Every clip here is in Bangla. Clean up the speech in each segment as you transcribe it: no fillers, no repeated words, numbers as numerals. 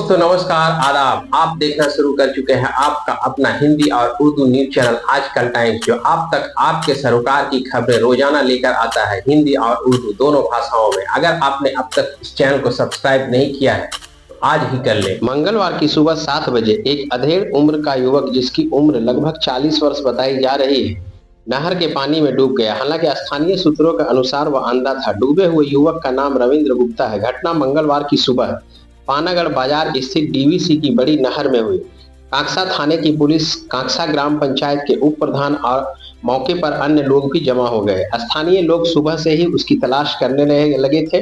दोस्तों नमस्कार आदाब। आप देखना शुरू कर चुके हैं आपका अपना हिंदी और उर्दू न्यूज चैनल आजकल टाइम्स, जो आप तक आपके सरोकार की खबरें रोजाना लेकर आता है हिंदी और उर्दू दोनों भाषाओं में। अगर आपने अब तक इस चैनल को सब्सक्राइब नहीं किया है तो आज ही कर ले। मंगलवार की सुबह 7 बजे एक अधेड़ उम्र का युवक, जिसकी उम्र लगभग 40 वर्ष बताई जा रही है, नहर के पानी में डूब गया। हालांकि स्थानीय सूत्रों के अनुसार वह अंधा था। डूबे हुए युवक का नाम रविंद्र गुप्ता है। घटना मंगलवार की सुबह पानागढ़ बाजार स्थित डीवीसी की बड़ी नहर में हुई। कांक्सा थाने की पुलिस, कांक्सा ग्राम पंचायत के उप प्रधान और मौके पर अन्य लोग भी जमा हो गए। स्थानीय लोग सुबह से ही उसकी तलाश करने लगे थे।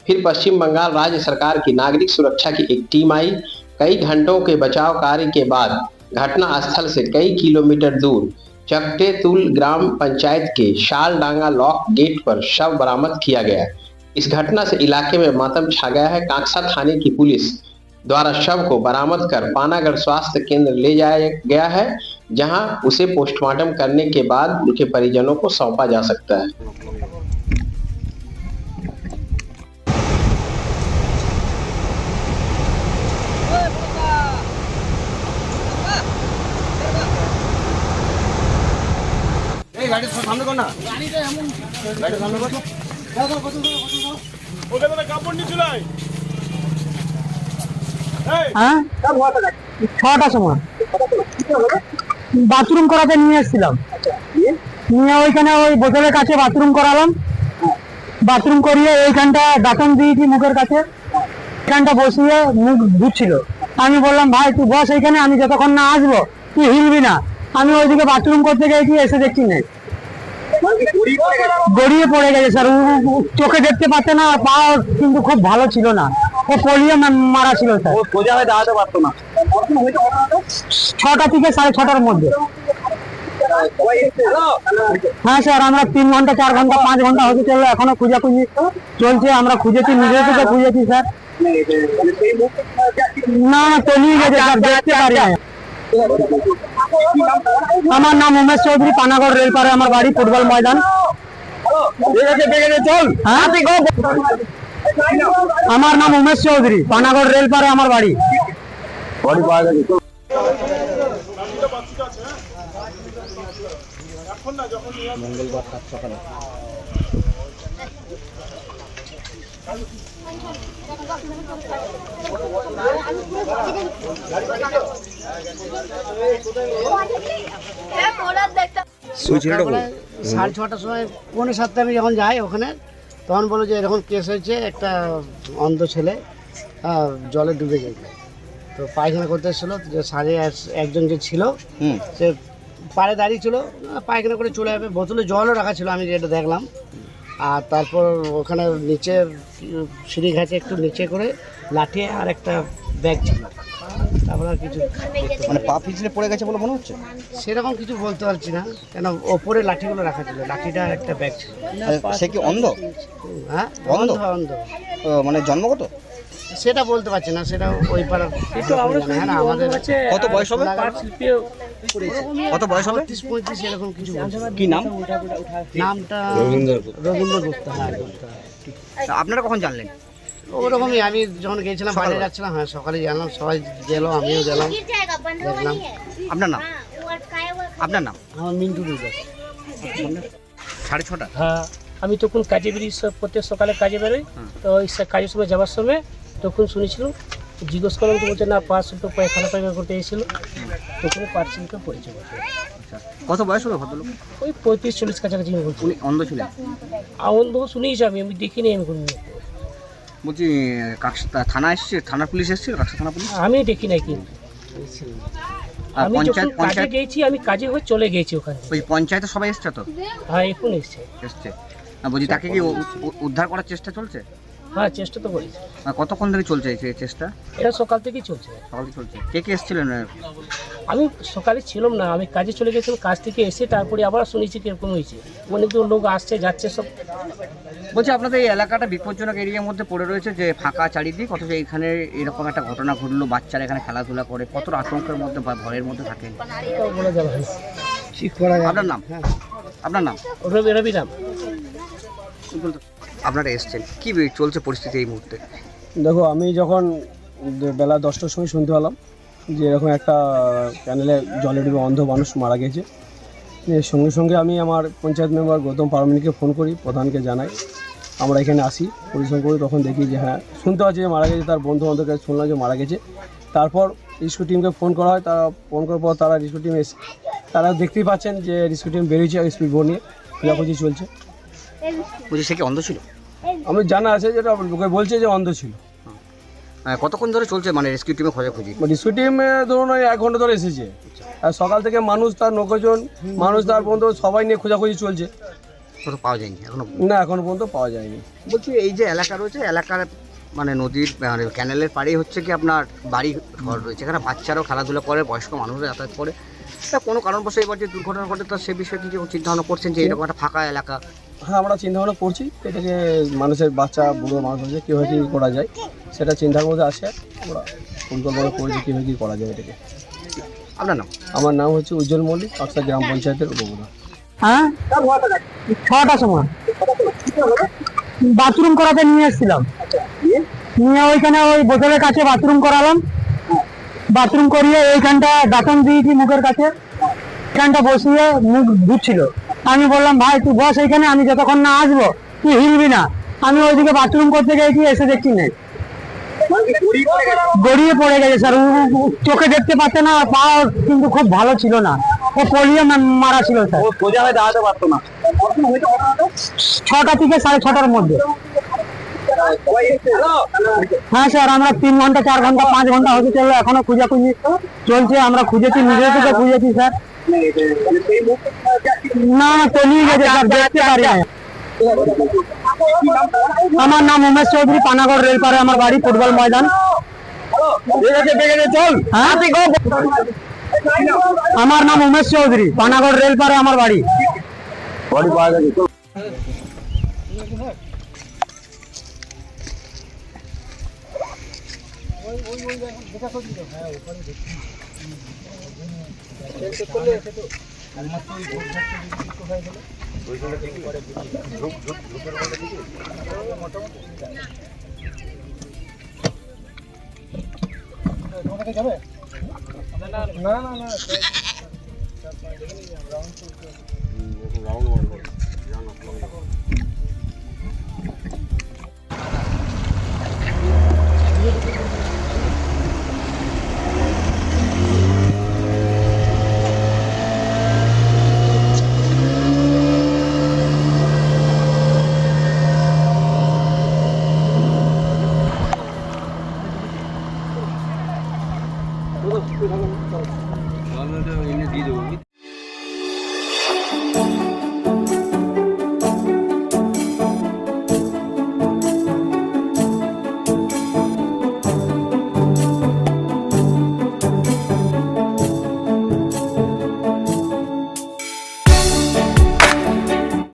फिर पश्चिम बंगाल राज्य सरकार की नागरिक सुरक्षा की एक टीम आई। कई घंटों के बचाव कार्य के बाद घटना स्थल से कई किलोमीटर दूर चकटेतुल ग्राम पंचायत के शालडांगा लॉक गेट पर शव बरामद किया गया। इस घटना से इलाके में मातम छा गया है। कांक्सा थाने की पुलिस द्वारा शव को बरामद कर पानागढ़ स्वास्थ्य केंद्र ले जाया गया है, जहां उसे पोस्टमार्टम करने के बाद उनके परिजनों को सौंपा जा सकता है। गाड़ी सामने करो ना, गाड़ी सामने करो। ওকে তো কাপড় নিয়ে চলে আয়। হ্যাঁ, ছটার সময় বাথরুম করাতে নিয়ে এসেছিলাম। নিয়ে ওইখানে ওই বোতলের কাছে বাথরুম করালাম। বাথরুম করিয়ে এইখানটা দাঁতন দিয়েছি মুখের কাছে। এখানটা বসিয়ে মুখ ধুচ্ছিল। আমি বললাম, ভাই তুই বস এইখানে, আমি যতক্ষণ না আসবো তুই হিলবি না। আমি ওইদিকে বাথরুম করতে গেছি, এসে দেখছি নেই, গড়িয়ে পড়ে গেছে স্যার। চোখে দেখতে পাচ্ছে না, পা কিন্তু খুব ভালো ছিল না, ও পোলিও মারা ছিল স্যার। সোজা হয়ে দাঁড়াতে পারতো না। 6টা থেকে 6:30টার মধ্যে। হ্যাঁ স্যার, আমরা 3 ঘন্টা 4 ঘন্টা 5 ঘন্টা হতে চললো, এখনো খোঁজাখুঁজি চলছে। আমরা খুঁজেছি, নিজে থেকে খুঁজেছি স্যার। না তলিয়ে গেছে স্যার, দেখতে পারি না। আমার নাম উমেশ চৌধুরী, পানাগড় রেলপারে আমার বাড়ি, ফুটবল ময়দান। আমার নাম উমেশ চৌধুরী, পানাগড় রেলপারে আমার বাড়ি। মঙ্গলবার সাত সকালে সাড়ে 6টার সময় 6:45 আমি যখন যাই ওখানে, তখন বলো যে এরকম কেস হয়েছে, একটা অন্ধ ছেলে জলে ডুবে গেছে। তো পায়খানা করতে এসেছিলো, যে সাড়ে একজন যে ছিল সে পাড়ে দাঁড়িয়ে ছিল, পায়খানা করে চলে যাবে। বোতলে জলও রাখা ছিল, আমি যেটা দেখলাম। আর তারপর ওখানে নিচের সিঁড়ি ঘাটে একটু নিচে করে লাঠি আর একটা ব্যাগ ছিল। তারপর আর কিছু, মানে পা পিছলে পড়ে গেছে বলে মনে হচ্ছে। সেরকম কিছু বলতে পারছি না, কেন ওপরে লাঠিগুলো রাখা ছিল, লাঠিটা আর একটা ব্যাগ ছিল। সে কি অন্ধ? হ্যাঁ, অন্ধ। অন্ধ মানে জন্মগত? সেটা বলতে পারছি না, সেটা ওই পাড়ার। হ্যাঁ না, আমাদের কত বয়স হবে? কত বয়স হবে? 35 এরকম কিছু। কি নাম? নামটা রবীন্দ্র গুপ্তা। হ্যাঁ, গুপ্তা। আপনারা কখন জানলেন? ওরকমই আমি যখন গিয়েছিলাম, বাইরে যাচ্ছিলাম। হ্যাঁ, সকালে জানলাম, সবাই গেল, আমিও গেলাম, দেখলাম। আপনার নাম? আপনার নাম? আমার মিন্টু দাস। 6:30? হ্যাঁ, আমি তখন কাজে বেরিয়ে, প্রত্যেক সকালে কাজে বেরোই। তো ওই কাজের সময় যাওয়ার সময় তখন শুনেছিলাম, জিজ্ঞেস করলাম, তো বলছে না পার্সেল তো পায়খানা করতে এসেছিল, তখন পার্সেলকে পরিচয় করছে। কত বয়স হবে ভদ্রলোক? ওই 35-40 কাছাকাছি বলছি। উনি অন্ধ ছিলেন? অন্ধ শুনেছি, আমি দেখিনি। আমি কোনো বলছি, কাকসা থানা এসছে, থানা পুলিশ এসেছিল? কাকসা থানা পুলিশ? আমি দেখি নাই, কিন্তু আমি যখন কাজে গেছি, আমি কাজে হয়ে চলে গেছি ওখানে। ওই পঞ্চায়েতে সবাই এসছে তো? হ্যাঁ, এখন এসছে। বলছি, তাকে কি উদ্ধার করার চেষ্টা চলছে? হ্যাঁ, চেষ্টা তো করেছি। কতক্ষণ ধরে চলছে এই চেষ্টা? এটা সকাল থেকেই চলছে। সকাল থেকে চলছে। কে কে এসেছিলেন? আমি সকালে ছিলাম না, আমি কাজে চলে গেছিলাম। কাজ থেকে এসে তারপরে আবার শুনেছি কিরকম হয়েছে, অনেকগুলো লোক আসছে যাচ্ছে সব। বলছি, আপনাদের এই এলাকাটা বিপজ্জনক এরিয়ার মধ্যে পড়ে রয়েছে, যে ফাঁকা চারিদিক, অথচ এখানে এরকম একটা ঘটনা ঘটলো, বাচ্চারা এখানে খেলাধুলা করে, কত আতঙ্কের মধ্যে বা ভয়ের মধ্যে থাকেন? বলে যাবে। আপনার নাম? আপনার নাম? রবি নাম। আপনারা এসছেন, কি চলছে পরিস্থিতি এই মুহূর্তে? দেখো, আমি যখন বেলা 10টার সময় শুনতে পেলাম যে এরকম একটা ক্যানেলে জলে ডুবে অন্ধ মানুষ মারা গেছে। সঙ্গে সঙ্গে আমি আমার পঞ্চায়েত মেম্বার গৌতম পারমিনকে ফোন করি, প্রধানকে জানাই, আমরা এখানে আসি, পরিশ্রম করি, তখন দেখি যে হ্যাঁ শুনতে পাচ্ছি যে মারা গেছে, তার বন্ধু বান্ধবের কাছে শুনলাম যে মারা গেছে। তারপর রেস্কিউ টিমকে ফোন করা হয়, তারা ফোন করার পর তারা রেস্কিউ টিম এসে, তারা দেখতেই পাচ্ছেন যে রেস্কিউ টিম বেরিয়েছে স্পিড বোট নিয়ে, খোঁজাখুঁজি চলছে। বলছি সে কি অন্ধ ছিল? আমি জানা আছে যেটা লোকে বলছে যে অন্ধ ছিল। কতক্ষণ ধরে চলছে মানে রেস্কিউ টিমে খোঁজাখুঁজি? রেস্কিউ টিম ধরুন ওই 1 ঘন্টা ধরে এসেছে, আর সকাল থেকে মানুষ, তার 9 জন মানুষ, তার বন্ধু সবাই নিয়ে খোঁজাখুঁজি চলছে। কোথাও পাওয়া যায়নি এখনো? না, এখনো পর্যন্ত পাওয়া যায়নি। বলছি এই যে এলাকা রয়েছে, এলাকার মানে নদীর মানে ক্যানেলের পাড়েই হচ্ছে কি আপনার বাড়ি ঘর রয়েছে, এখানে বাচ্চারাও খেলাধুলা করে, বয়স্ক মানুষরা যাতায়াত করে। তা কোনো কারণবশত এবার যে দুর্ঘটনা ঘটে, তো সে বিষয়ে কি চিন্তা ভাবনা করছেন যে এরকম একটা ফাঁকা এলাকা? হ্যাঁ, আমরা চিন্তাভাবনা করছি এটাকে, মানুষের বাচ্চা বুড়ো মানুষ আছে, কীভাবে কী করা যায় সেটা চিন্তার মধ্যে আসে। আমরা পরিকল্পনা করছি কীভাবে কী করা যায় এটাকে। আপনার নাম? আমার নাম হচ্ছে উজ্জ্বল মল্লিক, আকসা গ্রাম পঞ্চায়েতের উপপ্রধান। হ্যাঁ, 6টার সময় বাথরুম করাতে নিয়ে এসেছিলাম, নিয়ে ওইখানে ওই বোতলের কাছে বাথরুম করালাম, বাথরুম করিয়ে এইখানটা দাঁতন দিয়েছি মুখের কাছে, এখানটা বসিয়ে মুখ ধুচ্ছিল। আমি বললাম ভাই তুই বস এইখানে, আমি যতক্ষণ না আসবো তুই হিলবি না। আমি ওইদিকে বাথরুম করতে গেছি, এসে দেখছি নেই, গড়িয়ে পড়ে গেছে স্যার। চোখে দেখতে পাচ্ছে না, পা কিন্তু খুব ভালো ছিল না, ও পোলিও মারা ছিল স্যার। সোজা হয়ে দাঁড়াতে পারতো না। 6টা থেকে 6:30টার মধ্যে। হ্যাঁ স্যার, আমরা 3 ঘন্টা 4 ঘন্টা 5 ঘন্টা হতে চললো, এখনো খোঁজাখুঁজি চলছে। আমরা খুঁজেছি, নিজে থেকে খুঁজেছি স্যার। না, তলিয়ে গেছে স্যার, দেখতে পারি না। আমার নাম উমেশ চৌধুরী, পানাগড় রেলপারে আমার বাড়ি, ফুটবল ময়দান। আমার নাম উমেশ চৌধুরী, পানাগড় রেলপারে আমার বাড়ি। চলো